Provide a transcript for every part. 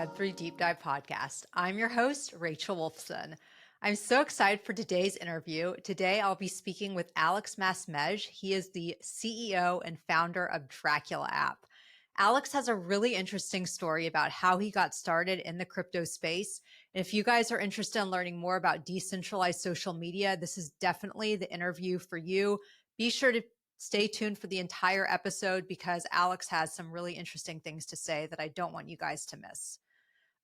Web3 Deep Dive podcast. I'm your host, Rachel Wolfson. I'm so excited for today's interview. Today, I'll be speaking with Alex Masmej. He is the CEO and founder of Drakula.app. Alex has a really interesting story about how he got started in the crypto space. And if you guys are interested in learning more about decentralized social media, this is definitely the interview for you. Be sure to stay tuned for the entire episode because Alex has some really interesting things to say that I don't want you guys to miss.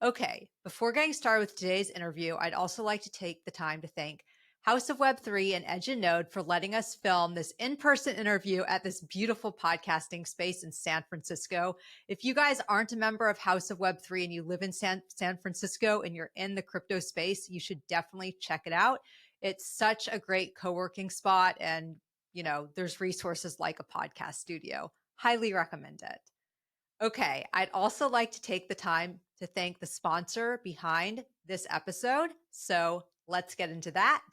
Okay, before getting started with today's interview, I'd also like to take the time to thank House of Web3 and Edge and Node for letting us film this in-person interview at this beautiful podcasting space in San Francisco. If you guys aren't a member of House of Web3 and you live in San Francisco and you're in the crypto space, you should definitely check it out. It's such a great co-working spot, and there's resources like a podcast studio. Highly recommend it. Okay, I'd also like to take the time to thank the sponsor behind this episode. So let's get into that.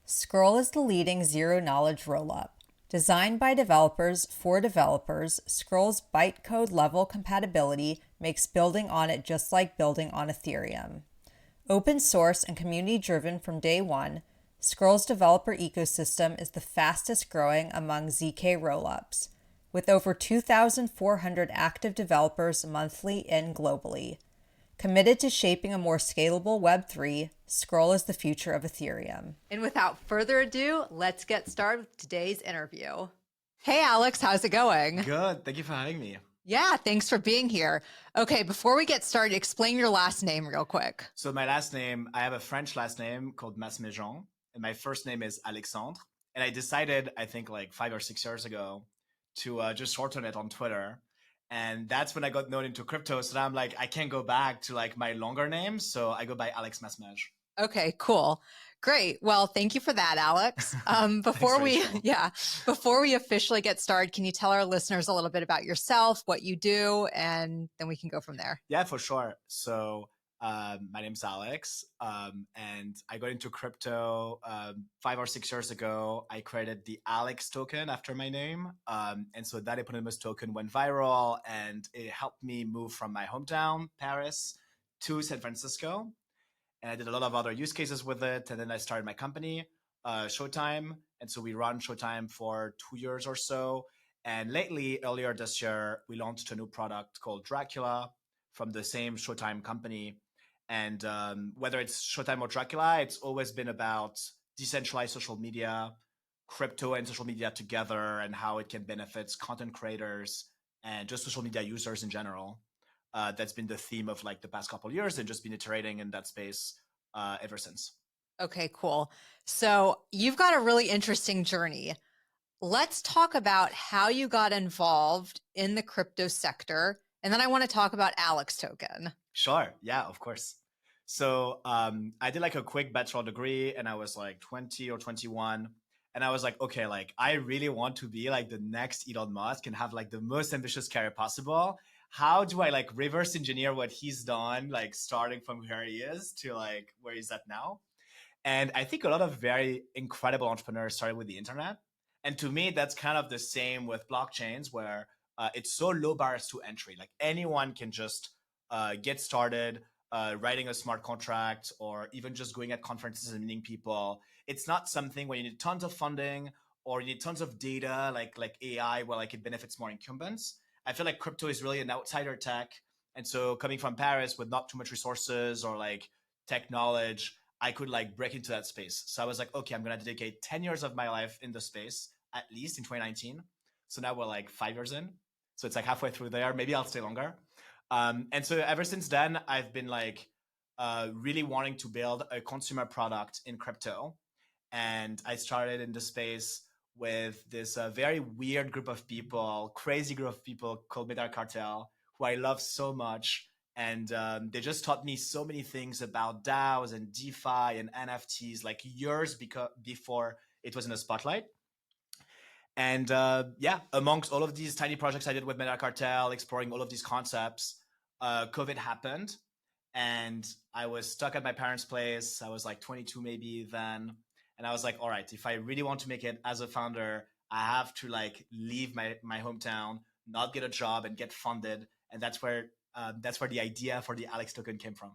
Scroll is the leading zero-knowledge rollup. Designed by developers for developers, Scroll's bytecode-level compatibility makes building on it just like building on Ethereum. Open source and community-driven from day one, Scroll's developer ecosystem is the fastest growing among zk-rollups, with over 2,400 active developers monthly and globally. Committed to shaping a more scalable Web3, Scroll is the future of Ethereum. And without further ado, let's get started with today's interview. Hey, Alex, how's it going? Good. Thank you for having me. Yeah, thanks for being here. Okay, before we get started, explain your last name real quick. So my last name, I have a French last name called Masmej, and my first name is Alexandre. And I decided, I think like 5 or 6 years ago, to just shorten it on Twitter. And that's when I got known into crypto. So now I'm like, I can't go back to like my longer name. So I go by Alex Masmej. Okay, cool. Great. Well, thank you for that, Alex. Before we officially get started, can you tell our listeners a little bit about yourself, what you do, and then we can go from there? Yeah, for sure. So my name's Alex, and I got into crypto 5 or 6 years ago. I created the Alex token after my name. And so that eponymous token went viral, and it helped me move from my hometown, Paris, to San Francisco. And I did a lot of other use cases with it. And then I started my company, Showtime. And so we run Showtime for 2 years or so. And lately, earlier this year, we launched a new product called Dracula from the same Showtime company. And whether it's Showtime or Dracula, it's always been about decentralized social media, crypto and social media together, and how it can benefit content creators and just social media users in general. That's been the theme of like the past couple of years, and just been iterating in that space ever since. Okay, cool. So you've got a really interesting journey. Let's talk about how you got involved in the crypto sector. And then I want to talk about Alex Token. Sure. Yeah, of course. So I did like a quick bachelor degree, and I was like 20 or 21. And I was like, okay, like I really want to be like the next Elon Musk and have like the most ambitious career possible. How do I like reverse engineer what he's done, like starting from where he is to like where he's at now? And I think a lot of very incredible entrepreneurs started with the internet. And to me, that's kind of the same with blockchains, where it's so low barriers to entry. Like anyone can just get started writing a smart contract, or even just going at conferences and meeting people. It's not something where you need tons of funding or you need tons of data, like AI, where like it benefits more incumbents. I feel like crypto is really an outsider tech. And so coming from Paris with not too much resources or like tech knowledge, I could like break into that space. So I was like, okay, I'm going to dedicate 10 years of my life in the space, at least in 2019. So now we're like 5 years in. So it's like halfway through there. Maybe I'll stay longer. And so ever since then, I've been like really wanting to build a consumer product in crypto. And I started in the space with this very weird group of people, crazy group of people called Meta Cartel, who I love so much. And they just taught me so many things about DAOs and DeFi and NFTs, like years before it was in the spotlight. And amongst all of these tiny projects I did with Meta Cartel, exploring all of these concepts, COVID happened. And I was stuck at my parents' place. I was like 22 maybe then. And I was like, all right, if I really want to make it as a founder, I have to like leave my hometown, not get a job and get funded. And that's where that's where the idea for the Alex token came from.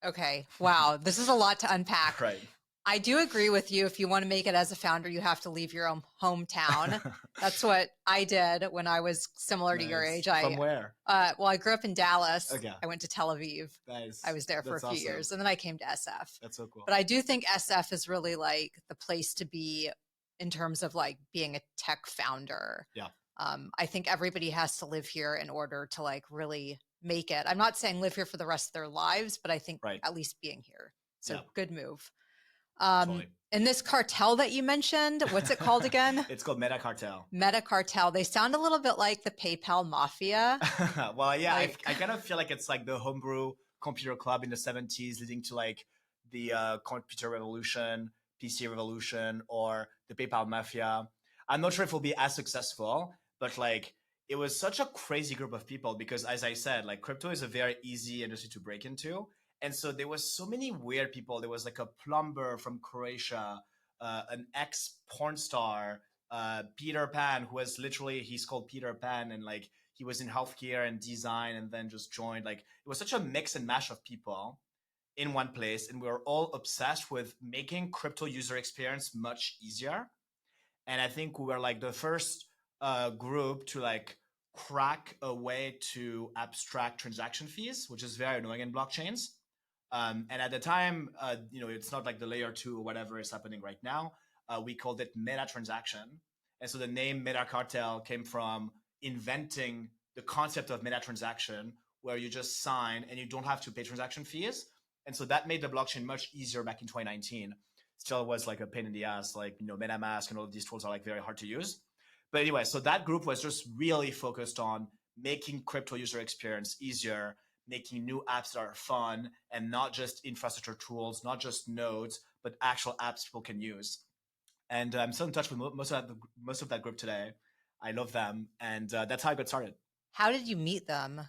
Okay. Wow. This is a lot to unpack. Right. I do agree with you. If you want to make it as a founder, you have to leave your own hometown. That's what I did when I was similar to your age. From where? Well, I grew up in Dallas. Okay. I went to Tel Aviv. Nice. I was there for a few years, and then I came to SF. That's so cool. But I do think SF is really like the place to be in terms of like being a tech founder. Yeah. I think everybody has to live here in order to like really make it. I'm not saying live here for the rest of their lives, but I think at least being here. So good move. Totally. And this cartel that you mentioned, what's it called again? It's called Meta Cartel. Meta Cartel. They sound a little bit like the PayPal mafia. Well, yeah, I kind of feel like it's like the homebrew computer club in the 70s leading to like the computer revolution, PC revolution, or the PayPal mafia. I'm not sure if it'll be as successful, but like it was such a crazy group of people because, as I said, like crypto is a very easy industry to break into. And so there was so many weird people. There was like a plumber from Croatia, an ex-porn star, Peter Pan, who was literally, he's called Peter Pan, and like he was in healthcare and design and then just joined. Like it was such a mix and mash of people in one place. And we were all obsessed with making crypto user experience much easier. And I think we were like the first group to like crack a way to abstract transaction fees, which is very annoying in blockchains. And at the time, it's not like the layer 2 or whatever is happening right now. We called it meta transaction. And so the name Meta Cartel came from inventing the concept of meta transaction, where you just sign and you don't have to pay transaction fees. And so that made the blockchain much easier back in 2019. Still was like a pain in the ass, like, MetaMask and all of these tools are like very hard to use. But anyway, so that group was just really focused on making crypto user experience easier, making new apps that are fun and not just infrastructure tools, not just nodes, but actual apps people can use. And I'm still in touch with most of that group today. I love them. And that's how I got started. How did you meet them?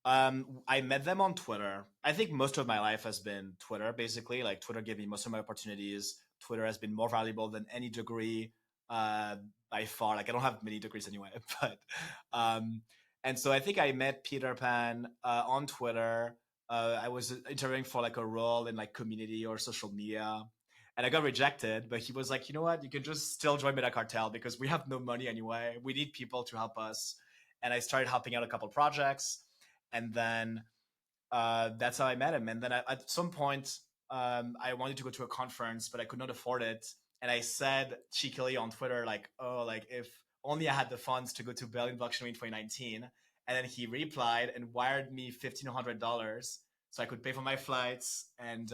I met them on Twitter. I think most of my life has been Twitter, basically. Like Twitter gave me most of my opportunities. Twitter has been more valuable than any degree by far. Like I don't have many degrees anyway, but and so I think I met Peter Pan on Twitter. I was interviewing for like a role in like community or social media, and I got rejected. But he was like, you know what? You can just still join Meta Cartel because we have no money anyway. We need people to help us. And I started helping out a couple projects, and then that's how I met him. And then at some point, I wanted to go to a conference, but I could not afford it. And I said cheekily on Twitter, like, oh, like if only I had the funds to go to Berlin Blockchain Week 2019. And then he replied and wired me $1,500 so I could pay for my flights and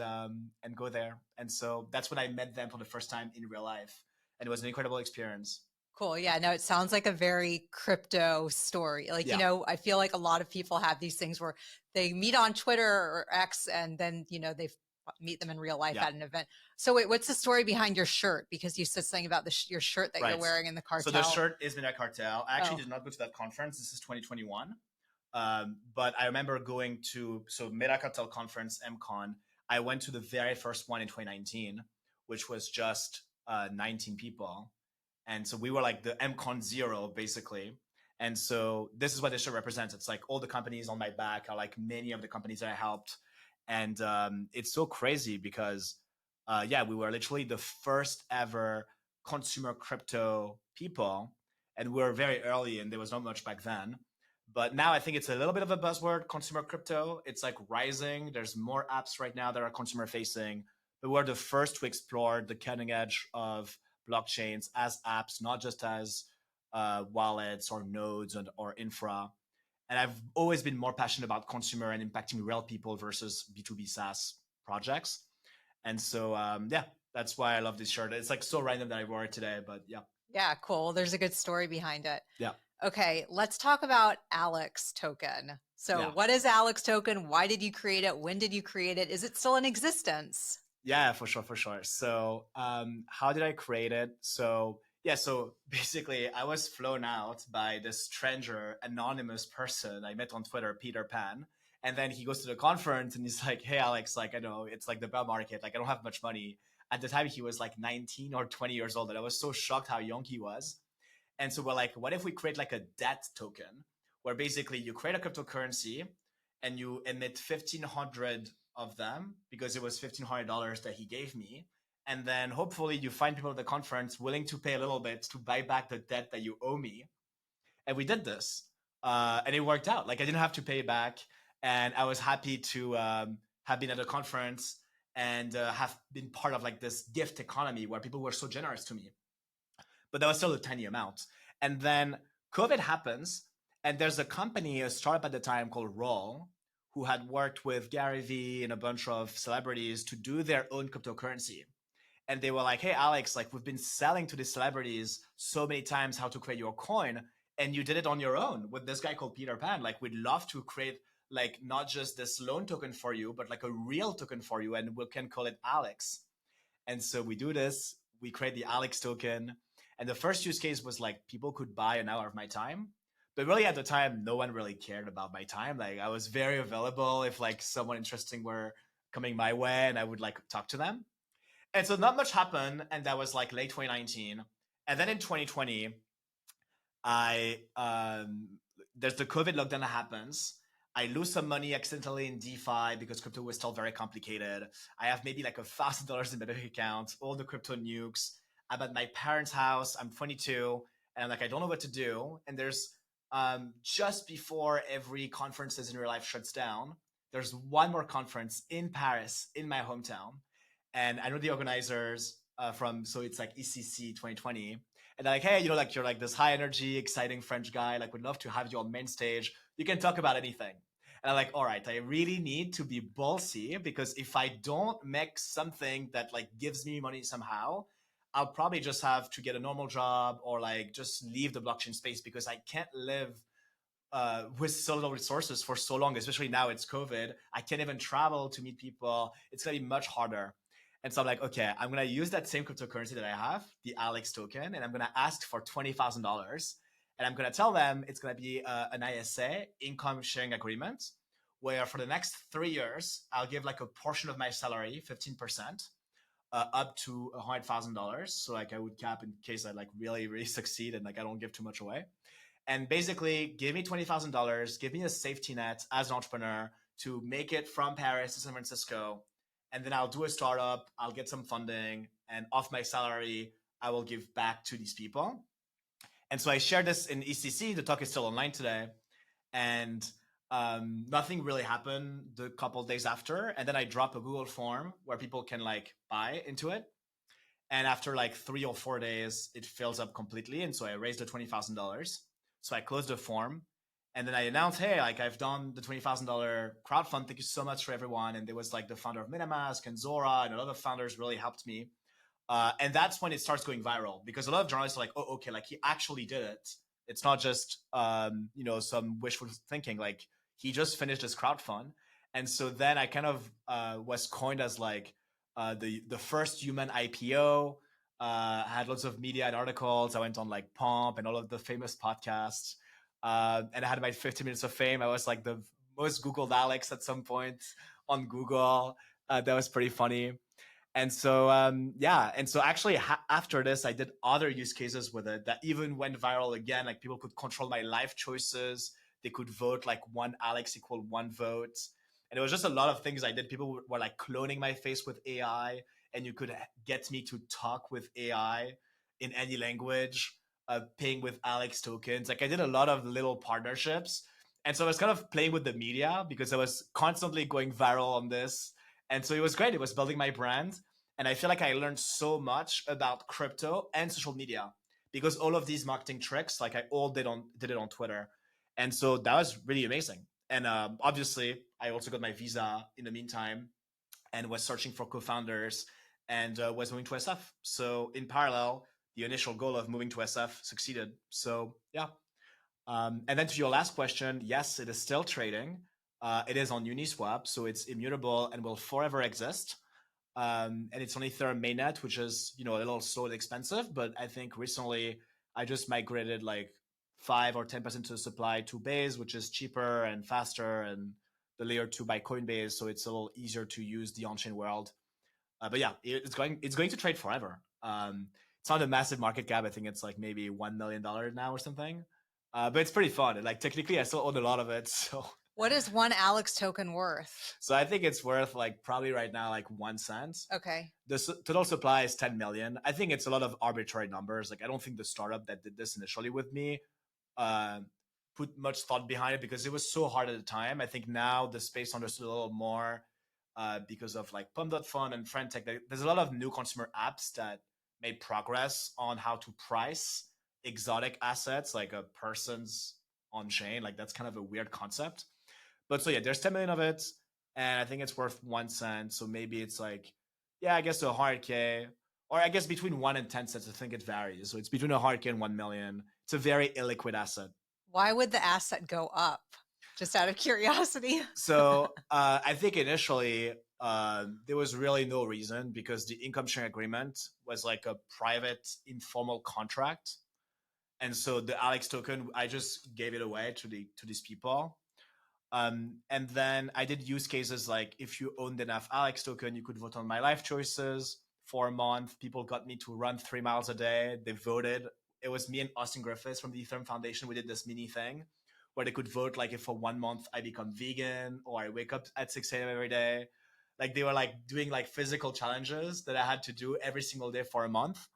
go there. And so that's when I met them for the first time in real life. And it was an incredible experience. Cool. Yeah, no, it sounds like a very crypto story. Like, I feel like a lot of people have these things where they meet on Twitter or X and then, they meet them in real life at an event. So wait, what's the story behind your shirt? Because you said something about your shirt that you're wearing in the cartel. So the shirt is Meta Cartel. I actually did not go to that conference. This is 2021. But I remember going to, Meta Cartel conference, MCon. I went to the very first one in 2019, which was just 19 people. And so we were like the MCon 0, basically. And so this is what this shirt represents. It's like all the companies on my back are like many of the companies that I helped. And it's so crazy because, we were literally the first ever consumer crypto people. And we were very early and there was not much back then. But now I think it's a little bit of a buzzword, consumer crypto. It's like rising. There's more apps right now that are consumer facing. But we're the first to explore the cutting edge of blockchains as apps, not just as wallets or nodes or infra. And I've always been more passionate about consumer and impacting real people versus B2B SaaS projects. And so, that's why I love this shirt. It's like so random that I wore it today, but yeah. Yeah, cool. There's a good story behind it. Yeah. Okay, let's talk about Alex token. So what is Alex token? Why did you create it? When did you create it? Is it still in existence? Yeah, for sure. So how did I create it? So basically I was flown out by this stranger, anonymous person I met on Twitter, Peter Pan. And then he goes to the conference and he's like, hey, Alex, like, I know it's like the bear market. Like, I don't have much money. At the time, he was like 19 or 20 years old. And I was so shocked how young he was. And so we're like, what if we create like a debt token where basically you create a cryptocurrency and you emit 1,500 of them because it was $1,500 that he gave me. And then hopefully you find people at the conference willing to pay a little bit to buy back the debt that you owe me. And we did this, and it worked out. Like I didn't have to pay back, and I was happy to have been at a conference and have been part of like this gift economy where people were so generous to me. But that was still a tiny amount. And then COVID happens, and there's a company, a startup at the time called Roll, who had worked with Gary Vee and a bunch of celebrities to do their own cryptocurrency. And they were like, hey, Alex, like we've been selling to these celebrities so many times how to create your coin, and you did it on your own with this guy called Peter Pan. Like we'd love to create like not just this loan token for you, but like a real token for you, and we can call it Alex. And so we do this, we create the Alex token. And the first use case was like people could buy an hour of my time. But really at the time, no one really cared about my time. Like I was very available if like someone interesting were coming my way, and I would like talk to them. And so not much happened. And that was like late 2019. And then in 2020, I there's the COVID lockdown that happens. I lose some money accidentally in DeFi because crypto was still very complicated. I have maybe like $1,000 in my bank account, all the crypto nukes. I'm at my parents' house. I'm 22, and I'm like, I don't know what to do. And there's just before every conferences in real life shuts down, there's one more conference in Paris, in my hometown, and I know the organizers from, so it's like ECC 2020, and they're like, hey, like you're like this high energy, exciting French guy, like we'd love to have you on main stage. You can talk about anything. And I'm like, all right, I really need to be ballsy, because if I don't make something that like gives me money somehow, I'll probably just have to get a normal job or like just leave the blockchain space, because I can't live with so little resources for so long, especially now it's COVID. I can't even travel to meet people. It's gonna be much harder. And so I'm like, okay, I'm gonna use that same cryptocurrency that I have, the Alex token, and I'm gonna ask for $20,000. And I'm gonna tell them it's gonna be an ISA, income sharing agreement, where for the next 3 years, I'll give like a portion of my salary, 15%, up to $100,000. So like I would cap in case I like really, really succeed and like I don't give too much away. And basically give me $20,000, give me a safety net as an entrepreneur to make it from Paris to San Francisco. And then I'll do a startup, I'll get some funding, and off my salary, I will give back to these people. And so I shared this in ECC. The talk is still online today. And nothing really happened the couple of days after. And then I drop a Google form where people can like buy into it. And after like 3 or 4 days, it fills up completely. And so I raised the $20,000. So I closed the form, and then I announced, hey, like I've done the $20,000 crowdfund. Thank you so much for everyone. And there was like the founder of MetaMask and Zora and a lot of founders really helped me. And that's when it starts going viral, because a lot of journalists are like, oh, okay, like he actually did it. It's not just, some wishful thinking. Like he just finished his crowdfund. And so then I kind of was coined as like the first human IPO. I had lots of media and articles. I went on like Pomp and all of the famous podcasts. And I had my 50 minutes of fame. I was like the most Googled Alex at some point on Google. That was pretty funny. And so, And so actually after this, I did other use cases with it that even went viral again. Like people could control my life choices. They could vote like one Alex equal one vote. And it was just a lot of things I did. People were like cloning my face with AI, and you could get me to talk with AI in any language, paying with Alex tokens. Like I did a lot of little partnerships. And so I was kind of playing with the media because I was constantly going viral on this. And so it was great. It was building my brand. And I feel like I learned so much about crypto and social media, because all of these marketing tricks, like I all did it on Twitter. And so that was really amazing. And obviously, I also got my visa in the meantime and was searching for co-founders and was moving to SF. So in parallel, the initial goal of moving to SF succeeded. So yeah. And then to your last question, yes, it is still trading. It is on Uniswap, so it's immutable and will forever exist. And it's on Ethereum mainnet, which is a little slow and expensive. But I think recently I just migrated like 5 or 10% to the supply to Base, which is cheaper and faster, and the layer 2 by Coinbase, so it's a little easier to use the on-chain world. But yeah, it's going to trade forever. It's not a massive market cap. I think it's like maybe $1 million now or something. But it's pretty fun. And like technically, I still own a lot of it, so What is one Alex token worth? So I think it's worth like probably right now like 1 cent. Okay. The total supply is 10 million. I think it's a lot of arbitrary numbers. Like I don't think the startup that did this initially with me uh, put much thought behind it because it was so hard at the time. I think now the space understood a little more because of like Pump.fun and Friendtech. There's a lot of new consumer apps that made progress on how to price exotic assets like a person's on chain. Like that's kind of a weird concept. But so yeah, there's 10 million of it, and I think it's worth 1 cent. So maybe it's like, yeah, I guess to 100K, or I guess between 1 and 10 cents. I think it varies. So it's between 100K and 1 million. It's a very illiquid asset. Why would the asset go up? Just out of curiosity. So I think initially there was really no reason because the income sharing agreement was like a private informal contract, and so the Alex token I just gave it away to these people. And then I did use cases like if you owned enough Alex token, you could vote on my life choices for a month. People got me to run 3 miles a day. They voted. It was me and Austin Griffiths from the Ethereum Foundation. We did this mini thing where they could vote like if for 1 month I become vegan or I wake up at 6 a.m. every day. Like they were like doing like physical challenges that I had to do every single day for a month.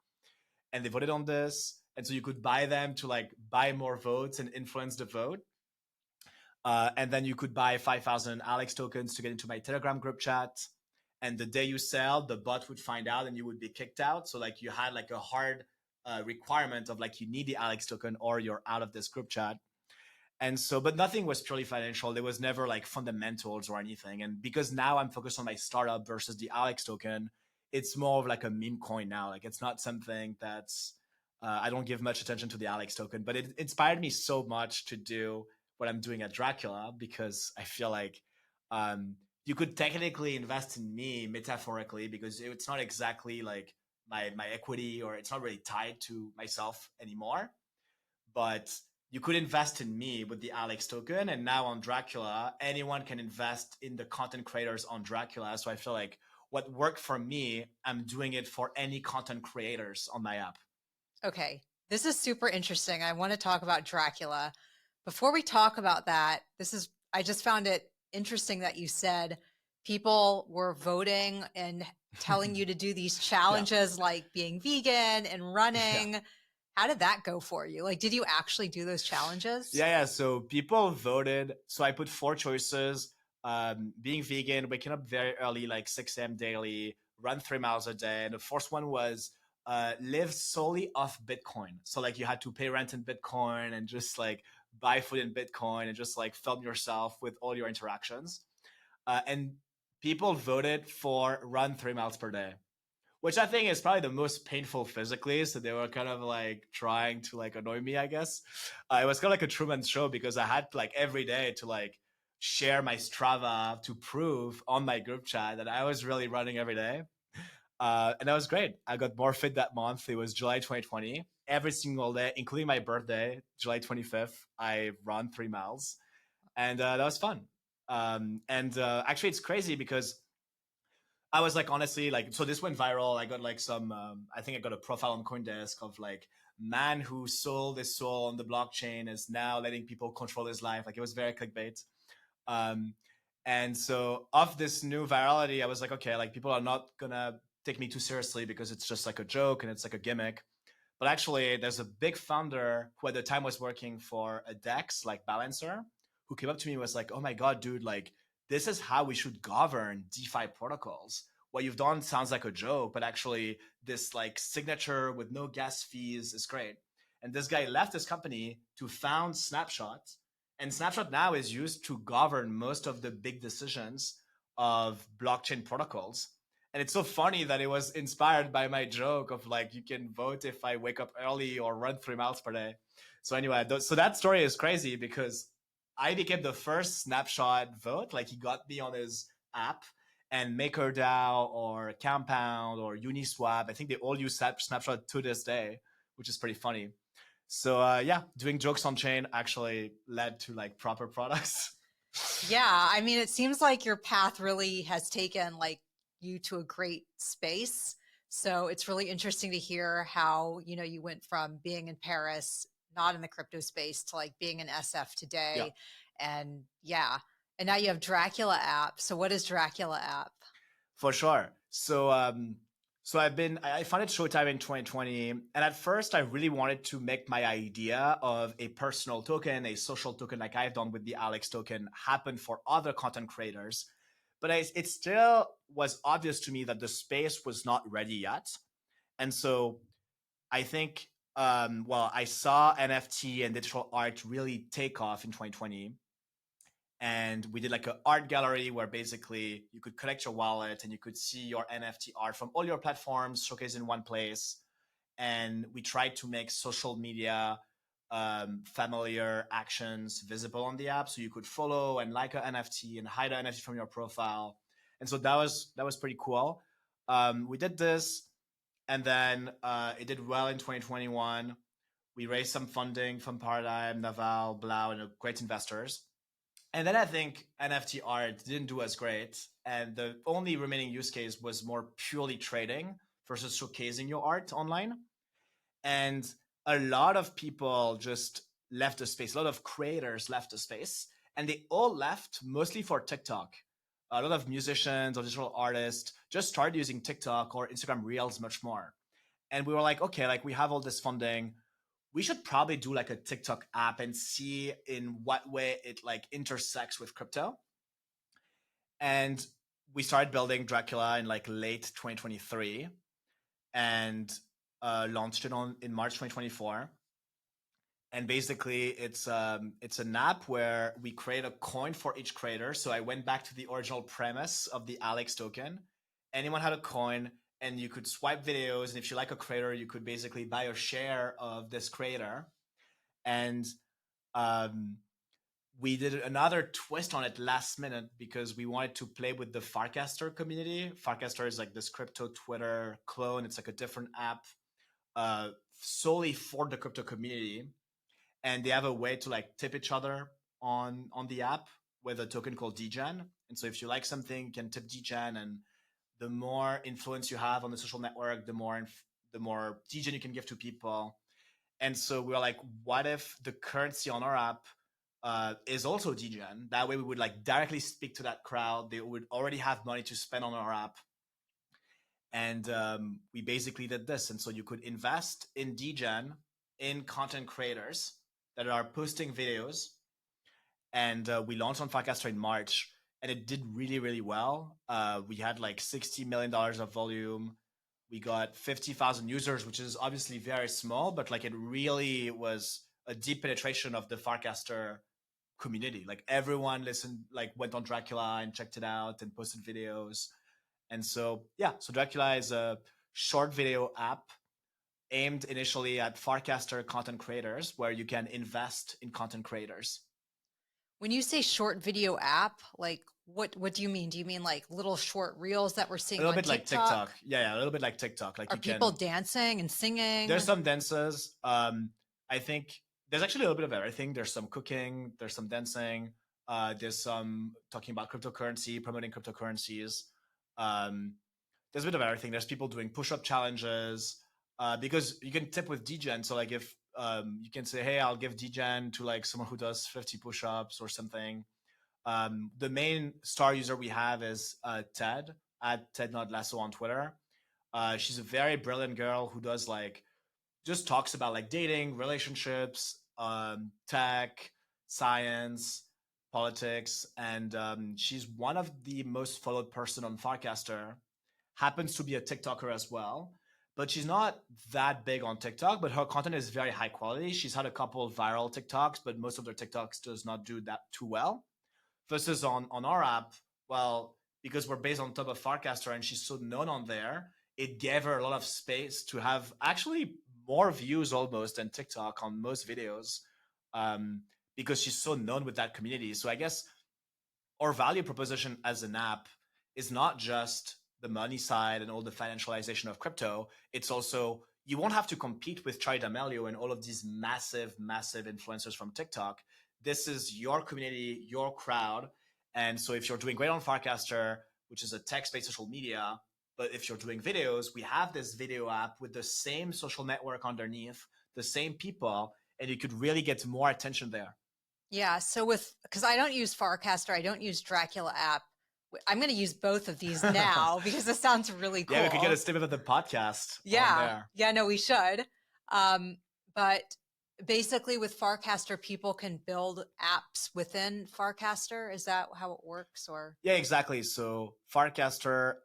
And they voted on this. And so you could buy them to like buy more votes and influence the vote. And then you could buy 5,000 Alex tokens to get into my Telegram group chat. And the day you sell, the bot would find out and you would be kicked out. So like you had like a hard requirement of like you need the Alex token or you're out of this group chat. And so, but nothing was purely financial. There was never like fundamentals or anything. And because now I'm focused on my startup versus the Alex token, it's more of like a meme coin now. Like it's not something that's, I don't give much attention to the Alex token, but it inspired me so much to do what I'm doing at Dracula because I feel like you could technically invest in me metaphorically because it's not exactly like my equity or it's not really tied to myself anymore. But you could invest in me with the Alex token. And now on Dracula, anyone can invest in the content creators on Dracula. So I feel like what worked for me, I'm doing it for any content creators on my app. Okay. This is super interesting. I want to talk about Dracula. Before we talk about that, I just found it interesting that you said people were voting and telling you to do these challenges like being vegan and running. How did that go for you? Like, did you actually do those challenges? Yeah. So people voted. So I put 4 choices: being vegan, waking up very early, like 6 a.m. daily, run 3 miles a day. And the first one was live solely off Bitcoin. So like you had to pay rent in Bitcoin and just like buy food in Bitcoin and just like film yourself with all your interactions. And people voted for run 3 miles per day, which I think is probably the most painful physically. So they were kind of like trying to like annoy me, I guess. It was kind of like a Truman Show because I had like every day to like share my Strava to prove on my group chat that I was really running every day. And that was great. I got more fit that month. It was July 2020. Every single day, including my birthday, July 25th, I run 3 miles. And that was fun. Actually, it's crazy because I was like, honestly, like, so this went viral. I got like some, I think I got a profile on CoinDesk of like, man who sold his soul on the blockchain is now letting people control his life. Like, it was very clickbait. Um, and so, of this new virality, I was like, okay, like, people are not gonna take me too seriously because it's just like a joke and it's like a gimmick. But actually, there's a big founder who at the time was working for a DEX, like Balancer, who came up to me and was like, oh my God, dude, like, this is how we should govern DeFi protocols. What you've done sounds like a joke, but actually, this like signature with no gas fees is great. And this guy left his company to found Snapshot. And Snapshot now is used to govern most of the big decisions of blockchain protocols. And it's so funny that it was inspired by my joke of like, you can vote if I wake up early or run 3 miles per day. So anyway, so that story is crazy because I became the first Snapshot vote. Like he got me on his app, and MakerDAO or Compound or Uniswap. I think they all use Snapshot to this day, which is pretty funny. So yeah, doing jokes on chain actually led to like proper products. Yeah, I mean, it seems like your path really has taken like you to a great space. So it's really interesting to hear how, you went from being in Paris, not in the crypto space, to like being in SF today. Yeah. And yeah, And now you have Dracula.app. So what is Dracula.app? For sure. So I founded Showtime in 2020, and at first I really wanted to make my idea of a personal token, a social token, like I've done with the Alex token, happen for other content creators. But it still was obvious to me that the space was not ready yet, and so I think, I saw NFT and digital art really take off in 2020, and we did like an art gallery where basically you could connect your wallet and you could see your NFT art from all your platforms showcased in one place. And we tried to make social media familiar actions visible on the app, so you could follow and like an NFT and hide an NFT from your profile. And so that was pretty cool. We did this, and then it did well in 2021. We raised some funding from Paradigm, Naval, Blau, and great investors. And then I think NFT art didn't do as great. And the only remaining use case was more purely trading versus showcasing your art online. And a lot of people just left the space. A lot of creators left the space. And they all left mostly for TikTok. A lot of musicians or digital artists just started using TikTok or Instagram Reels much more. And we were like, okay, like we have all this funding, we should probably do like a TikTok app and see in what way it like intersects with crypto. And we started building Dracula in like late 2023 and launched it in March 2024. And basically, it's an app where we create a coin for each creator. So I went back to the original premise of the Alex token. Anyone had a coin, and you could swipe videos. And if you like a creator, you could basically buy a share of this creator. And um, we did another twist on it last minute because we wanted to play with the Farcaster community. Farcaster is like this crypto Twitter clone. It's like a different app solely for the crypto community, and they have a way to like tip each other on the app with a token called DGen. And so if you like something, you can tip DGen, and the more influence you have on the social network, the more DGen you can give to people. And so we were like, what if the currency on our app is also DGen? That way we would like directly speak to that crowd. They would already have money to spend on our app. And we basically did this. And so you could invest in DGen in content creators that are posting videos. And we launched on Farcaster in March, and it did really, really well. We had like $60 million of volume. We got 50,000 users, which is obviously very small, but like it really was a deep penetration of the Farcaster community. Like everyone listened, like went on Dracula and checked it out and posted videos. And so, yeah, so Dracula is a short video app aimed initially at Farcaster content creators where you can invest in content creators. When you say short video app, like what do you mean? Do you mean like little short reels that we're seeing A little on bit like TikTok. Yeah, a little bit like TikTok. Like Are people dancing and singing? There's some dances. I think there's actually a little bit of everything. There's some cooking, there's some dancing, there's some talking about cryptocurrency, promoting cryptocurrencies. Um, there's a bit of everything. There's people doing push-up challenges because you can tip with DGen. So like if you can say, hey, I'll give DGen to like someone who does 50 push-ups or something. The main star user we have is Ted at Ted Not Lasso on Twitter. She's a very brilliant girl who does like just talks about like dating, relationships, tech, science, politics, and she's one of the most followed person on Farcaster. Happens to be a TikToker as well, but she's not that big on TikTok. But her content is very high quality. She's had a couple of viral TikToks, but most of their TikToks does not do that too well. Versus on our app, well, because we're based on top of Farcaster and she's so known on there, it gave her a lot of space to have actually more views almost than TikTok on most videos, because she's so known with that community. So I guess our value proposition as an app is not just the money side and all the financialization of crypto. It's also, you won't have to compete with Charli D'Amelio and all of these massive influencers from TikTok. This is your community, your crowd. And so if you're doing great on Farcaster, which is a text-based social media, but if you're doing videos, we have this video app with the same social network underneath, the same people, and you could really get more attention there. Yeah. So because I don't use Farcaster, I don't use Dracula.app. I'm going to use both of these now because this sounds really cool. Yeah, we could get a snippet of the podcast on Yeah. there. Yeah, no, we should. But basically with Farcaster, people can build apps within Farcaster. Is that how it works? Or Yeah, exactly. So Farcaster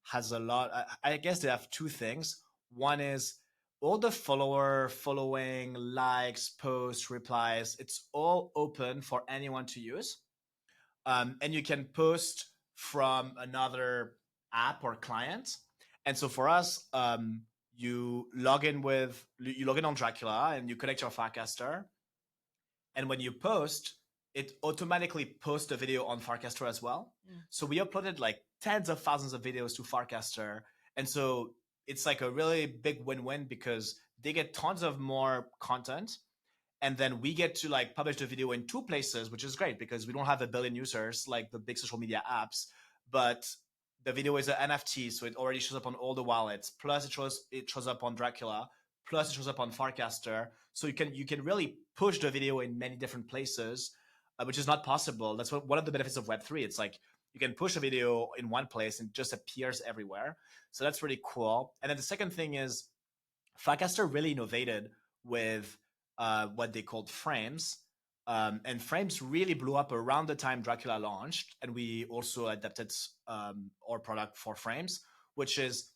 has a lot. I guess they have two things. One is all the following, likes, posts, replies. It's all open for anyone to use, and you can post from another app or client. And so for us, you log in on Dracula and you connect your Farcaster, and when you post, it automatically posts a video on Farcaster as well. So we uploaded like tens of thousands of videos to Farcaster. And so it's like a really big win-win because they get tons of more content. And then we get to like publish the video in two places, which is great because we don't have a billion users like the big social media apps. But the video is an NFT, so it already shows up on all the wallets. Plus, it shows up on Dracula. Plus, it shows up on Farcaster. So you can really push the video in many different places, which is not possible. That's one of the benefits of Web3. It's like you can push a video in one place and it just appears everywhere. So that's really cool. And then the second thing is Farcaster really innovated with what they called frames. And frames really blew up around the time Dracula launched. And we also adapted our product for frames, which is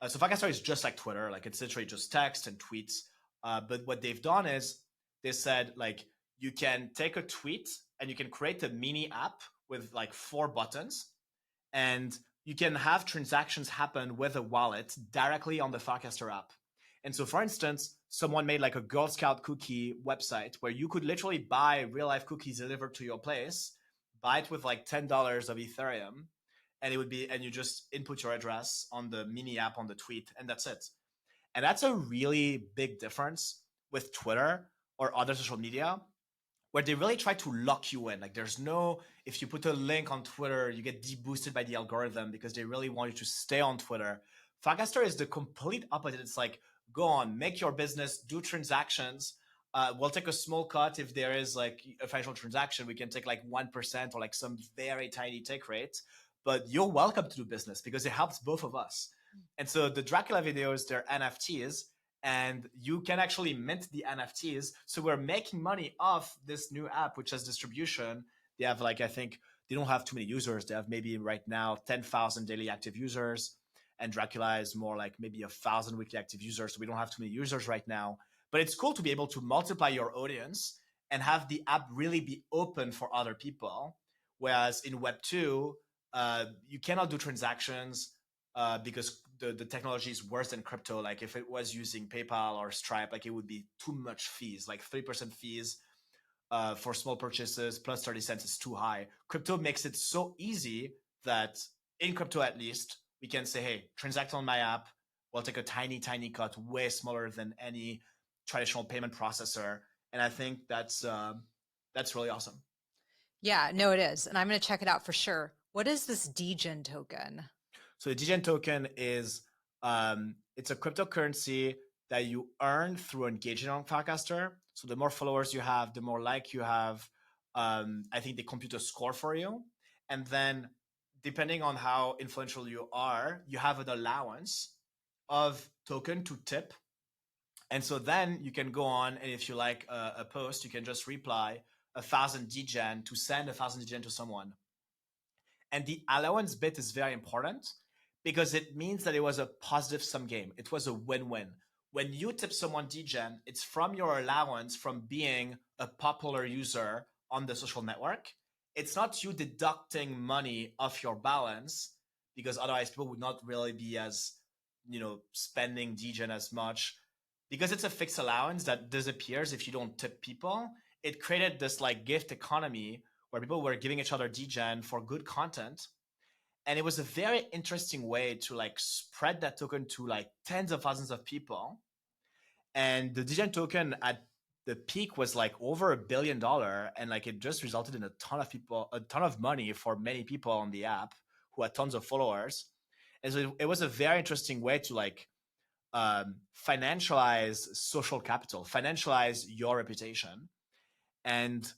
so Farcaster is just like Twitter, like it's literally just text and tweets. But what they've done is they said like you can take a tweet and you can create a mini app with like 4 buttons, and you can have transactions happen with a wallet directly on the Farcaster app. And so, for instance, someone made like a Girl Scout cookie website where you could literally buy real life cookies delivered to your place, buy it with like $10 of Ethereum, and you just input your address on the mini app on the tweet, and that's it. And that's a really big difference with Twitter or other social media where they really try to lock you in. Like there's no, if you put a link on Twitter, you get deboosted by the algorithm because they really want you to stay on Twitter. Farcaster is the complete opposite. It's like, go on, make your business, do transactions. We'll take a small cut if there is like a financial transaction. We can take like 1% or like some very tiny take rate, but you're welcome to do business because it helps both of us. And so the Dracula videos, they're NFTs, and you can actually mint the NFTs. So we're making money off this new app, which has distribution. They have like, I think they don't have too many users. They have maybe right now 10,000 daily active users. And Dracula is more like maybe 1,000 weekly active users. So we don't have too many users right now. But it's cool to be able to multiply your audience and have the app really be open for other people. Whereas in Web2, you cannot do transactions because the technology is worse than crypto. Like if it was using PayPal or Stripe, like it would be too much fees, like 3% fees for small purchases plus 30 cents is too high. Crypto makes it so easy that in crypto, at least, we can say, hey, transact on my app. We'll take a tiny, tiny cut, way smaller than any traditional payment processor. And I think that's really awesome. Yeah, no, it is. And I'm going to check it out for sure. What is this Degen token? So the Degen token is it's a cryptocurrency that you earn through engaging on Farcaster. So the more followers you have, the more like you have. I think they compute a score for you, and then depending on how influential you are, you have an allowance of token to tip. And so then you can go on, and if you like a post, you can just reply 1,000 Degen to send 1,000 Degen to someone. And the allowance bit is very important because it means that it was a positive sum game. It was a win-win. When you tip someone Degen, it's from your allowance from being a popular user on the social network. It's not you deducting money off your balance because otherwise people would not really be as, spending Degen as much because it's a fixed allowance that disappears if you don't tip people. It created this like gift economy where people were giving each other Degen for good content. And it was a very interesting way to like spread that token to like tens of thousands of people. And the Degen token at the peak was like over $1 billion. And like it just resulted in a ton of money for many people on the app who had tons of followers. And so it was a very interesting way to like financialize social capital, financialize your reputation. And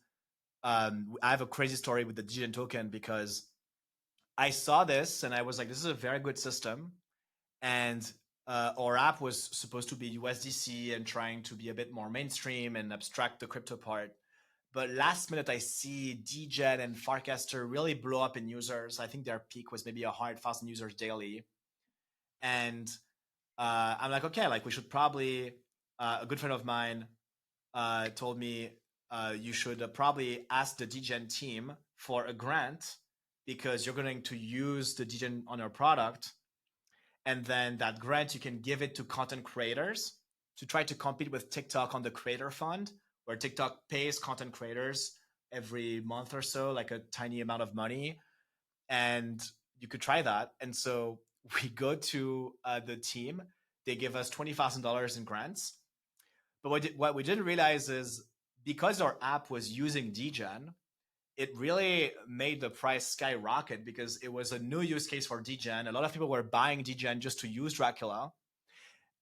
I have a crazy story with the DGen token because I saw this and I was like, this is a very good system. And our app was supposed to be USDC and trying to be a bit more mainstream and abstract the crypto part. But last minute, I see DGen and Farcaster really blow up in users. I think their peak was maybe 100,000 users daily. And I'm like, okay, like we should probably, a good friend of mine told me you should probably ask the DGen team for a grant because you're going to use the DGen on your product. And then that grant, you can give it to content creators to try to compete with TikTok on the creator fund, where TikTok pays content creators every month or so, like a tiny amount of money. And you could try that. And so we go to the team. They give us $20,000 in grants. But what we didn't realize is because our app was using DGen, it really made the price skyrocket because it was a new use case for DGen. A lot of people were buying DGen just to use Dracula,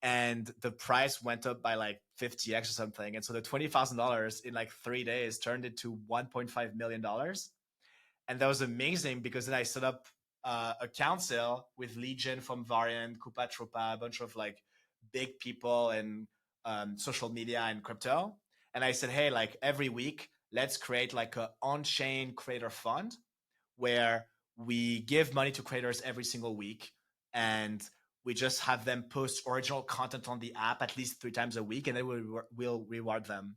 and the price went up by like 50x or something. And so the $20,000 in like 3 days turned into $1.5 million. And that was amazing because then I set up a council with Legion from Variant, Coupa Tropa, a bunch of like big people in social media and crypto. And I said, hey, like every week, let's create like an on-chain creator fund where we give money to creators every single week and we just have them post original content on the app at least 3 times a week, and then we'll reward them.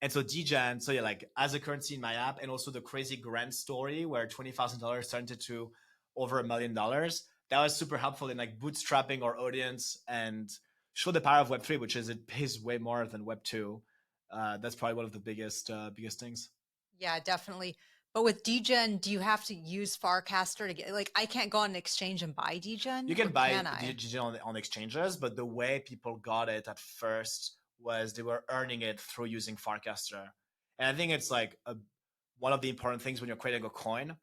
And so DGen, so yeah, like as a currency in my app, and also the crazy grant story where $20,000 turned into over $1 million. That was super helpful in like bootstrapping our audience and show the power of Web3, which is it pays way more than Web2. That's probably one of the biggest things. Yeah, definitely. But with DGen, do you have to use Farcaster to get, like, I can't go on an exchange and buy DGen? You can Or buy can I? DGen on exchanges, but the way people got it at first was they were earning it through using Farcaster. And I think it's like one of the important things when you're creating a coin.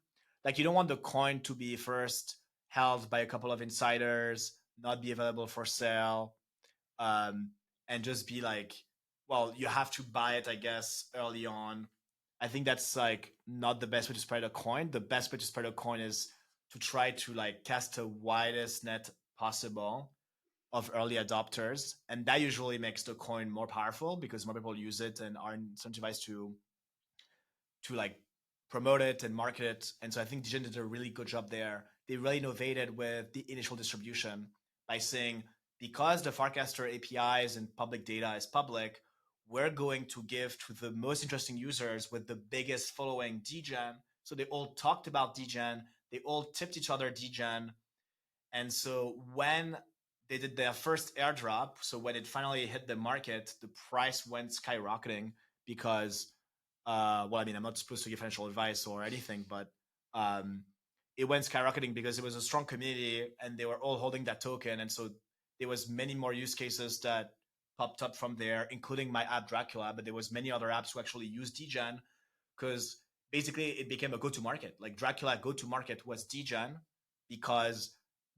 Like you don't want the coin to be first held by a couple of insiders, not be available for sale, um, and just be like, well, you have to buy it, I guess, early on. I think that's like not the best way to spread a coin. The best way to spread a coin is to try to like cast the widest net possible of early adopters, and that usually makes the coin more powerful because more people use it and are incentivized to like promote it and market it. And so I think Digen did a really good job there. They really innovated with the initial distribution by saying, because the Farcaster APIs and public data is public, we're going to give to the most interesting users with the biggest following DGen. So they all talked about DGen, they all tipped each other DGen. And so when they did their first airdrop, so when it finally hit the market, the price went skyrocketing because well, I mean, I'm not supposed to give financial advice or anything, but it went skyrocketing because it was a strong community and they were all holding that token. And so there was many more use cases that popped up from there, including my app Dracula, but there was many other apps who actually used DGen because basically it became a go-to-market. Like Dracula go-to-market was DGen because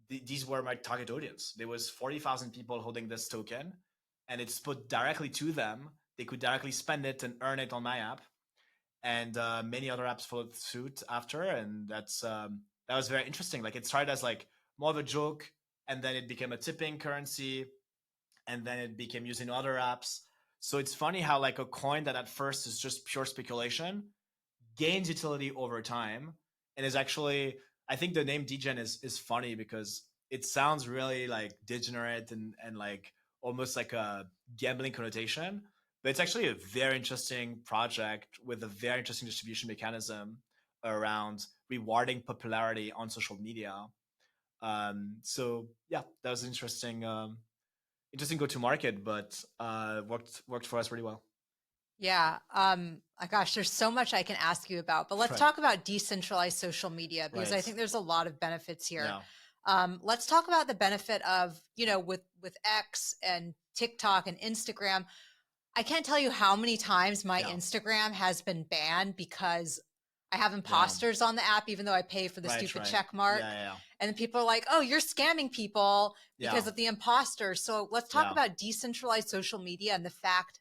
these were my target audience. There was 40,000 people holding this token and it's put directly to them. They could directly spend it and earn it on my app. And many other apps followed suit after, and that was very interesting. Like it started as like more of a joke, and then it became a tipping currency, and then it became used in other apps. So it's funny how like a coin that at first is just pure speculation gains utility over time, and is actually, I think the name DGen is funny because it sounds really like degenerate and like almost like a gambling connotation, but it's actually a very interesting project with a very interesting distribution mechanism around rewarding popularity on social media. So yeah, that was an interesting go to market, but worked for us really well. Yeah. Gosh, there's so much I can ask you about, but let's Right. talk about decentralized social media because I Right. think there's a lot of benefits here. Yeah. Let's talk about the benefit of, with X and TikTok and Instagram. I can't tell you how many times my Yeah. Instagram has been banned because I have Damn. imposters on the app, even though I pay for the Right, stupid right. check mark. Yeah. And then people are like, oh, you're scamming people because Yeah. of the imposters. So let's talk Yeah. about decentralized social media and the fact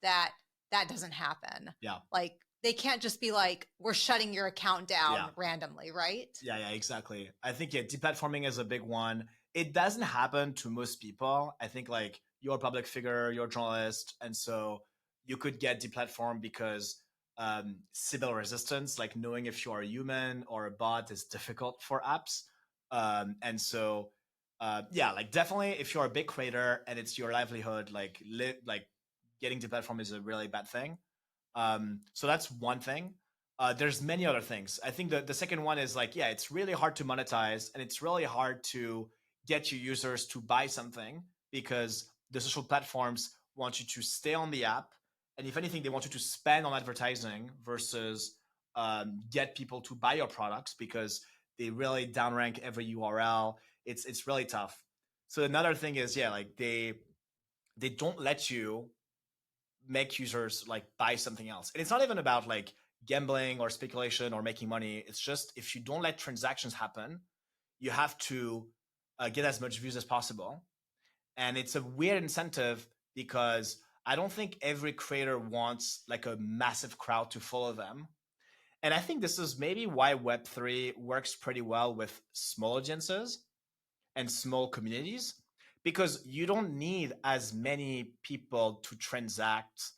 that that doesn't happen. Yeah. Like they can't just be like, we're shutting your account down Yeah. randomly, right? Yeah, exactly. I think deplatforming is a big one. It doesn't happen to most people. I think like you're a public figure, you're a journalist, and so you could get deplatformed because Sybil resistance, like knowing if you're a human or a bot, is difficult for apps. And so, yeah, like definitely, if you're a big creator and it's your livelihood, like getting deplatformed is a really bad thing. So that's one thing. There's many other things. I think the second one is like, yeah, it's really hard to monetize and it's really hard to get your users to buy something because the social platforms want you to stay on the app. And if anything, they want you to spend on advertising versus get people to buy your products because they really downrank every URL. It's really tough. So another thing is, yeah, like they don't let you make users like buy something else. And it's not even about like gambling or speculation or making money. It's just if you don't let transactions happen, you have to get as much views as possible. And it's a weird incentive because I don't think every creator wants like a massive crowd to follow them. And I think this is maybe why Web3 works pretty well with small audiences and small communities because you don't need as many people to transact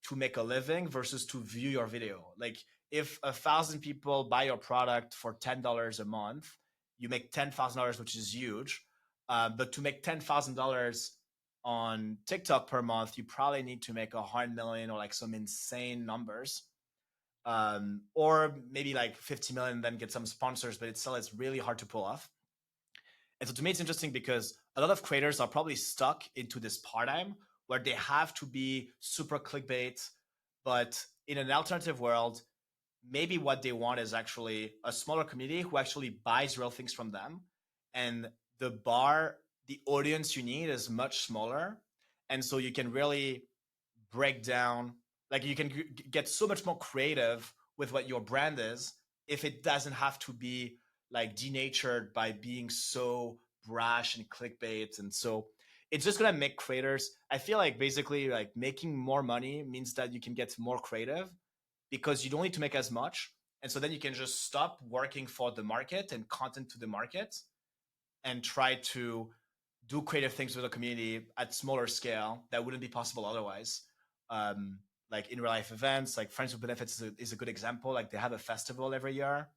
to make a living versus to view your video. Like if 1,000 people buy your product for $10 a month, you make $10,000, which is huge. But to make $10,000 on TikTok per month, you probably need to make 100 million or like some insane numbers. Or maybe like 50 million, then get some sponsors, but it's really hard to pull off. And so to me, it's interesting because a lot of creators are probably stuck into this paradigm where they have to be super clickbait. But in an alternative world, maybe what they want is actually a smaller community who actually buys real things from them. And the audience you need is much smaller. And so you can really break down, like you can get so much more creative with what your brand is if it doesn't have to be like denatured by being so brash and clickbait. And so it's just gonna make creators, I feel like basically like making more money means that you can get more creative because you don't need to make as much. And so then you can just stop working for the market and content to the market and try to do creative things with the community at smaller scale that wouldn't be possible otherwise. Um, like in real life events, like Friends with Benefits is a good example. Like they have a festival every year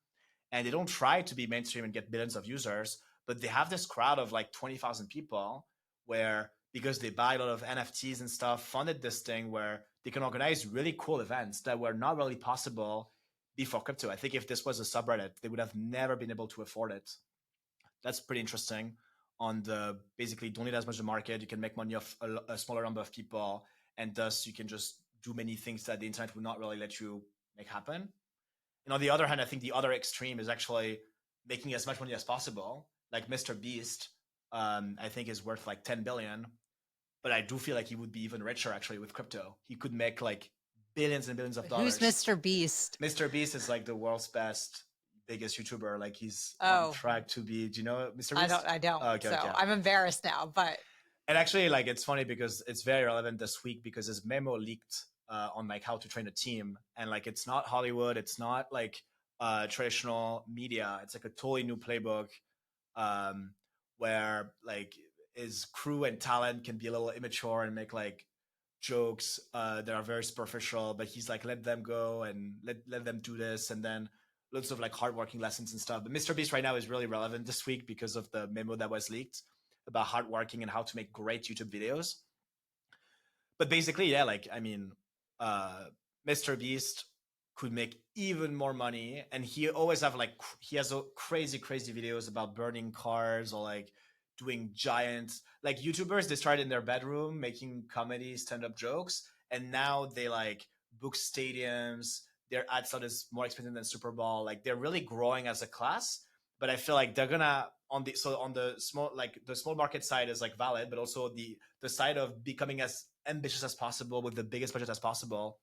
and they don't try to be mainstream and get billions of users, but they have this crowd of like 20,000 people where, because they buy a lot of NFTs and stuff, funded this thing where they can organize really cool events that were not really possible before crypto. I think if this was a subreddit, they would have never been able to afford it. That's pretty interesting. On the basically don't need as much the market, you can make money off a smaller number of people, and thus you can just do many things that the internet would not really let you make happen. And on the other hand, I think the other extreme is actually making as much money as possible. Like Mr. Beast, I think is worth like 10 billion, but I do feel like he would be even richer actually with crypto. He could make like billions and billions of dollars. Who's Mr. Beast? Mr. Beast is like the world's biggest YouTuber. Like he's on Oh, track to be. Do you know Mr. Beast? I don't. Oh, okay, So okay. I'm embarrassed now, but And actually, like it's funny because it's very relevant this week because his memo leaked on like how to train a team, and like it's not Hollywood, it's not like traditional media. It's like a totally new playbook um, where like his crew and talent can be a little immature and make like jokes that are very superficial, but he's like let them go and let them do this, and then lots of like hardworking lessons and stuff. But Mr. Beast right now is really relevant this week because of the memo that was leaked about hardworking and how to make great YouTube videos. But basically, yeah, like I mean, uh, Mr. Beast could make even more money, and he always have like he has a crazy videos about burning cars or like doing giant like YouTubers. They started in their bedroom making comedy stand-up jokes, and now they like book stadiums. Their ad slot is more expensive than Super Bowl. Like they're really growing as a class, but I feel like they're gonna on the small like the small market side is like valid, but also the side of becoming as ambitious as possible with the biggest budget as possible.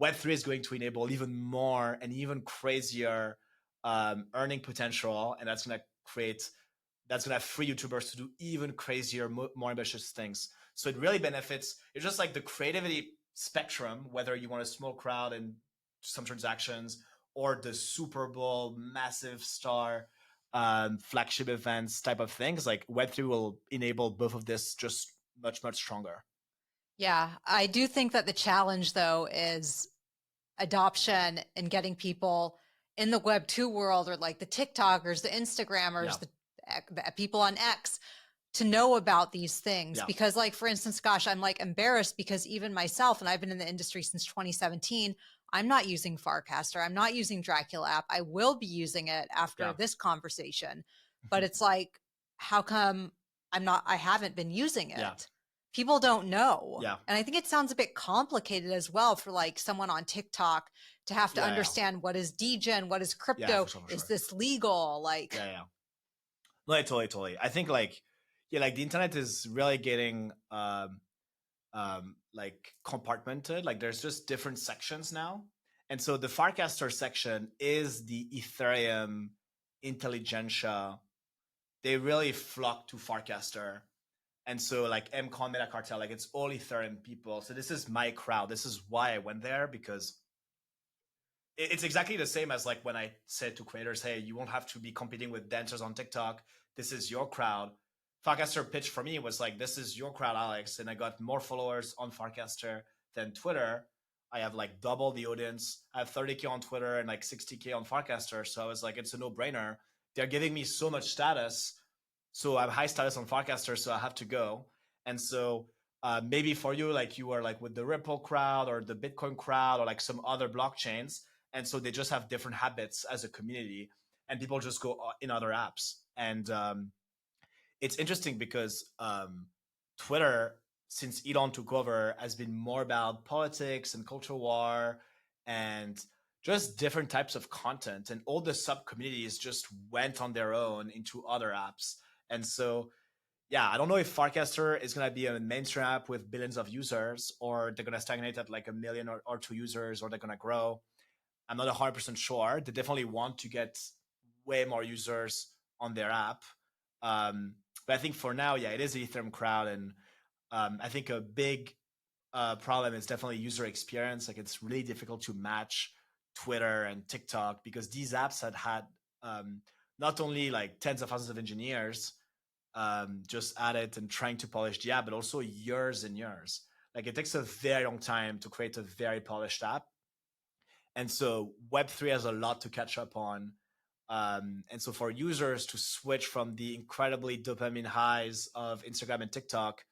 Web3 is going to enable even more and even crazier earning potential, and that's going to free YouTubers to do even crazier, more ambitious things. So it really benefits. It's just like the creativity spectrum, whether you want a small crowd and some transactions, or the Super Bowl massive star flagship events type of things. Like Web3 will enable both of this just much, much stronger. Yeah, I do think that the challenge, though, is adoption and getting people in the Web2 world, or like the TikTokers, the Instagrammers, the people on X, to know about these things. Because, like, for instance, gosh, I'm like embarrassed because even myself, and I've been in the industry since 2017, I'm not using Farcaster. I'm not using Dracula.app. I will be using it after this conversation. But it's like, how come I haven't been using it? People don't know. And I think it sounds a bit complicated as well for like someone on TikTok to have to understand what is degen, what is crypto, for sure. is this legal? Like, No, totally. I think like the internet is really getting like compartmented. Like there's just different sections now, and so the Farcaster section is the Ethereum intelligentsia. They really flock to Farcaster. And so like MCon Meta Cartel, like it's all Ethereum people. So this is my crowd. This is why I went there, because it's exactly the same as like when I said to creators, hey, you won't have to be competing with dancers on TikTok. This is your crowd. Farcaster pitch for me was like, this is your crowd, Alex. And I got more followers on Farcaster than Twitter. I have like double the audience. I have 30K on Twitter and like 60K on Farcaster. So I was like, it's a no-brainer. They're giving me so much status. So I have high status on Farcaster, so I have to go. And so maybe for you, like you are like with the Ripple crowd or the Bitcoin crowd or like some other blockchains. And so they just have different habits as a community, and people just go in other apps. And it's interesting because Twitter, since Elon took over, has been more about politics and cultural war and just different types of content. And all the sub communities just went on their own into other apps. And so, I don't know if Farcaster is going to be a mainstream app with billions of users, or they're going to stagnate at like a million or two users, or they're going to grow. I'm not 100% sure. They definitely want to get way more users on their app. But I think for now, it is the Ethereum crowd. And I think a big problem is definitely user experience. Like it's really difficult to match Twitter and TikTok, because these apps had not only like tens of thousands of engineers just at it and trying to polish the app, but also years and years. Like it takes a very long time to create a very polished app. And so Web3 has a lot to catch up on. And so for users to switch from the incredibly dopamine highs of Instagram and TikTok,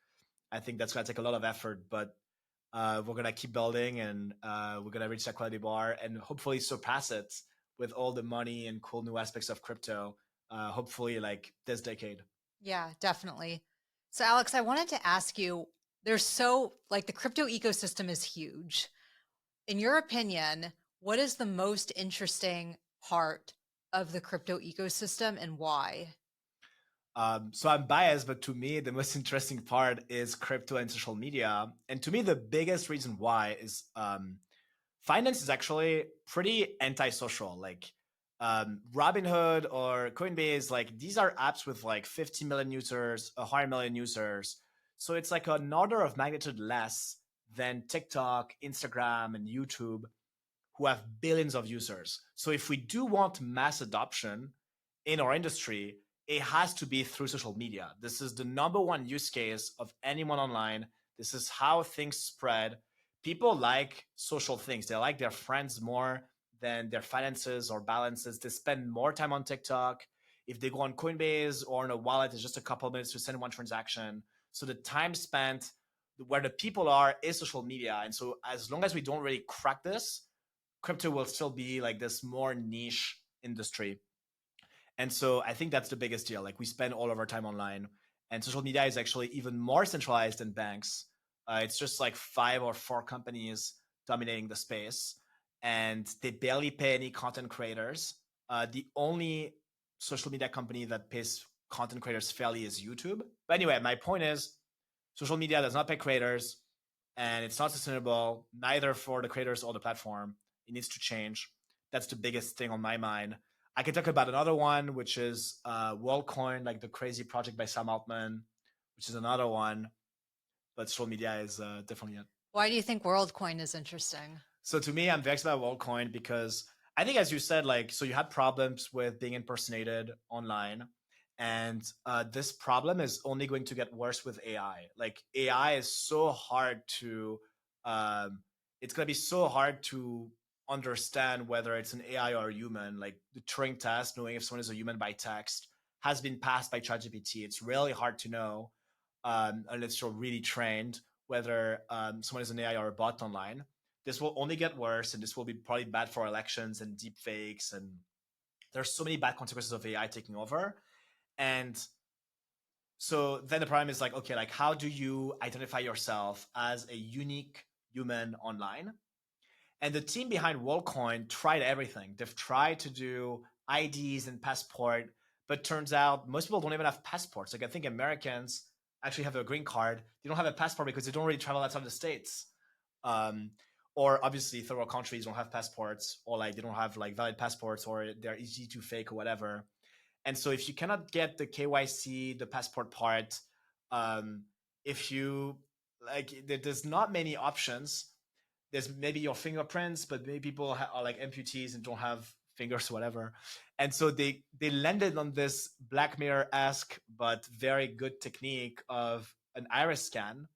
I think that's going to take a lot of effort, but we're going to keep building, and we're going to reach that quality bar and hopefully surpass it with all the money and cool new aspects of crypto, hopefully like this decade. Yeah, definitely. So Alex, I wanted to ask you, the crypto ecosystem is huge. In your opinion, what is the most interesting part of the crypto ecosystem, and why? So I'm biased, but to me, the most interesting part is crypto and social media. And to me, the biggest reason why is finance is actually pretty antisocial. Like Robinhood or Coinbase, like these are apps with like 50 million users, 100 million users. So it's like an order of magnitude less than TikTok, Instagram, and YouTube, who have billions of users. So if we do want mass adoption in our industry, it has to be through social media. This is the number one use case of anyone online. This is how things spread. People like social things. They like their friends more than their finances or balances. They spend more time on TikTok. If they go on Coinbase or in a wallet, it's just a couple of minutes to send one transaction. So the time spent where the people are is social media. And so as long as we don't really crack this, crypto will still be like this more niche industry. And so I think that's the biggest deal. Like we spend all of our time online, and social media is actually even more centralized than banks. It's just like 5 or 4 companies dominating the space, and they barely pay any content creators. The only social media company that pays content creators fairly is YouTube. But anyway, my point is social media does not pay creators, and it's not sustainable, neither for the creators or the platform. It needs to change. That's the biggest thing on my mind. I can talk about another one, which is WorldCoin, like the crazy project by Sam Altman, which is another one. But social media is definitely it. Why do you think WorldCoin is interesting? So to me, I'm vexed about WorldCoin because I think, as you said, like, so you had problems with being impersonated online. And this problem is only going to get worse with AI. Like, AI is so hard to, um, it's going to be so hard to understand whether it's an AI or a human. Like, the Turing test, knowing if someone is a human by text, has been passed by ChatGPT. It's really hard to know, unless you're really trained, whether someone is an AI or a bot online. This will only get worse, and this will be probably bad for elections and deep fakes. And there's so many bad consequences of AI taking over. And so then the problem is like, okay, like, how do you identify yourself as a unique human online? And the team behind WorldCoin tried everything. They've tried to do IDs and passport, but turns out most people don't even have passports. Like, I think Americans actually have a green card. They don't have a passport because they don't really travel outside the States. Um, or obviously third world countries don't have passports, or like they don't have like valid passports, or they're easy to fake or whatever. And so if you cannot get the KYC, the passport part, um, if you like, there's not many options. There's maybe your fingerprints, but maybe people are like amputees and don't have fingers or whatever. And so they landed on this Black Mirror-esque but very good technique of an iris scan,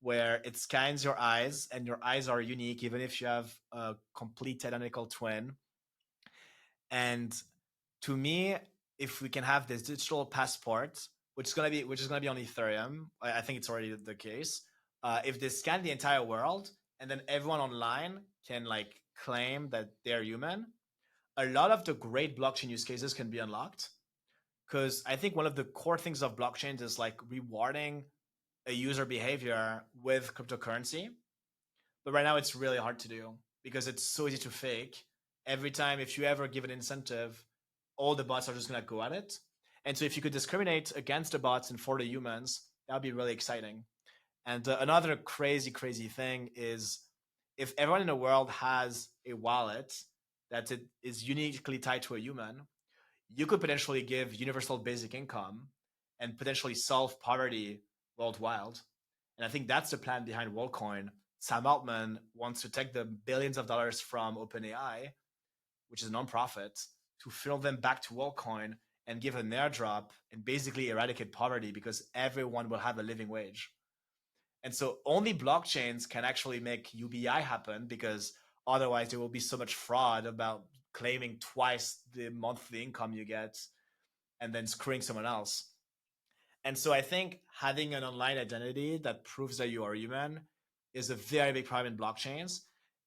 where it scans your eyes, and your eyes are unique even if you have a complete identical twin. And to me, if we can have this digital passport, which is gonna be on Ethereum, I think it's already the case. If they scan the entire world, and then everyone online can like claim that they're human, a lot of the great blockchain use cases can be unlocked. Because I think one of the core things of blockchains is like rewarding a user behavior with cryptocurrency. But right now it's really hard to do because it's so easy to fake. Every time, if you ever give an incentive, all the bots are just going to go at it. And so if you could discriminate against the bots and for the humans, that would be really exciting. And another crazy, crazy thing is, if everyone in the world has a wallet that it is uniquely tied to a human, you could potentially give universal basic income and potentially solve poverty worldwide. And I think that's the plan behind WorldCoin. Sam Altman wants to take the billions of dollars from OpenAI, which is a nonprofit, to funnel them back to WorldCoin and give an airdrop and basically eradicate poverty because everyone will have a living wage. And so only blockchains can actually make UBI happen, because otherwise there will be so much fraud about claiming twice the monthly income you get and then screwing someone else. And so I think having an online identity that proves that you are human is a very big problem in blockchains.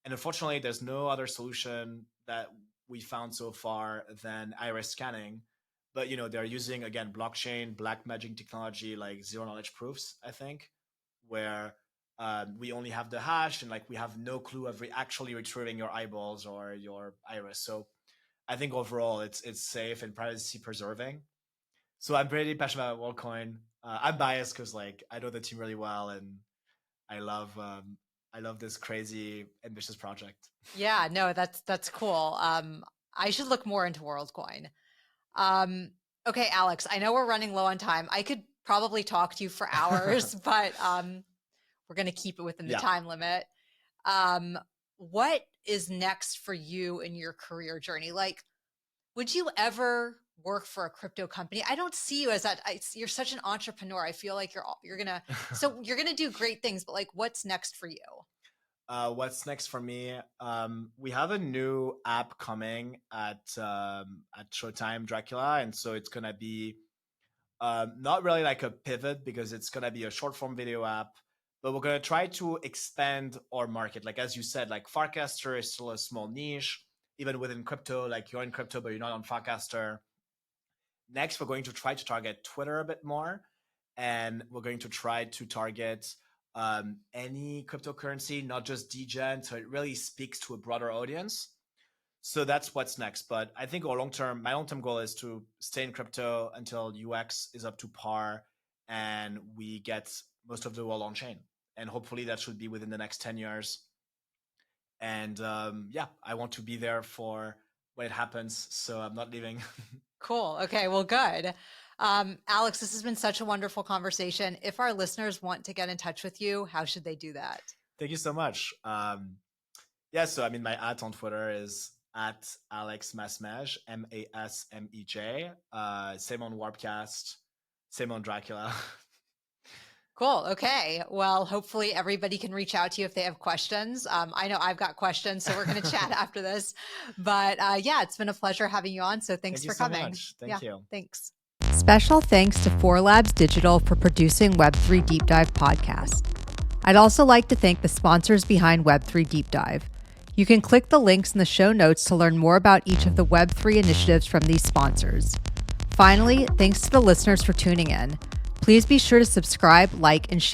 And unfortunately, there's no other solution that we found so far than iris scanning. But they're using, again, blockchain, black magic technology, like zero knowledge proofs, I think, where we only have the hash and like we have no clue of actually retrieving your eyeballs or your iris. So I think overall it's safe and privacy preserving. So I'm pretty passionate about WorldCoin. I'm biased because like I know the team really well, and I love um, I love this crazy ambitious project. Yeah, no, that's cool. I should look more into WorldCoin. Um, okay, Alex, I know we're running low on time. I could probably talk to you for hours, but we're going to keep it within the Yeah. time limit. Um, what is next for you in your career journey? Like, would you ever work for a crypto company? I don't see you as that. You're such an entrepreneur. I feel like you're gonna you're gonna do great things, but like, what's next for you? What's next for me? We have a new app coming at Showtime Dracula, and so it's gonna be not really like a pivot, because it's gonna be a short form video app, but we're gonna try to expand our market. Like, as you said, like Farcaster is still a small niche, even within crypto. Like, you're in crypto, but you're not on Farcaster. Next, we're going to try to target Twitter a bit more, and we're going to try to target any cryptocurrency, not just degen, so it really speaks to a broader audience. So that's what's next. But I think my long term goal is to stay in crypto until UX is up to par and we get most of the world on chain. And hopefully that should be within the next 10 years. And yeah, I want to be there for when it happens. So I'm not leaving. Cool. Okay. Well, good. Alex, this has been such a wonderful conversation. If our listeners want to get in touch with you, how should they do that? Thank you so much. Yeah, so I mean, my @ on Twitter is at Alex Masmej, Masmej. Same on Warpcast, same on Dracula. Cool. Okay. Well, hopefully everybody can reach out to you if they have questions. I know I've got questions, so we're going to chat after this. But yeah, it's been a pleasure having you on. So thanks Thank you for so coming. much. Thank you. Thanks. Special thanks to 4Labs Digital for producing Web3 Deep Dive podcast. I'd also like to thank the sponsors behind Web3 Deep Dive. You can click the links in the show notes to learn more about each of the Web3 initiatives from these sponsors. Finally, thanks to the listeners for tuning in. Please be sure to subscribe, like, and share.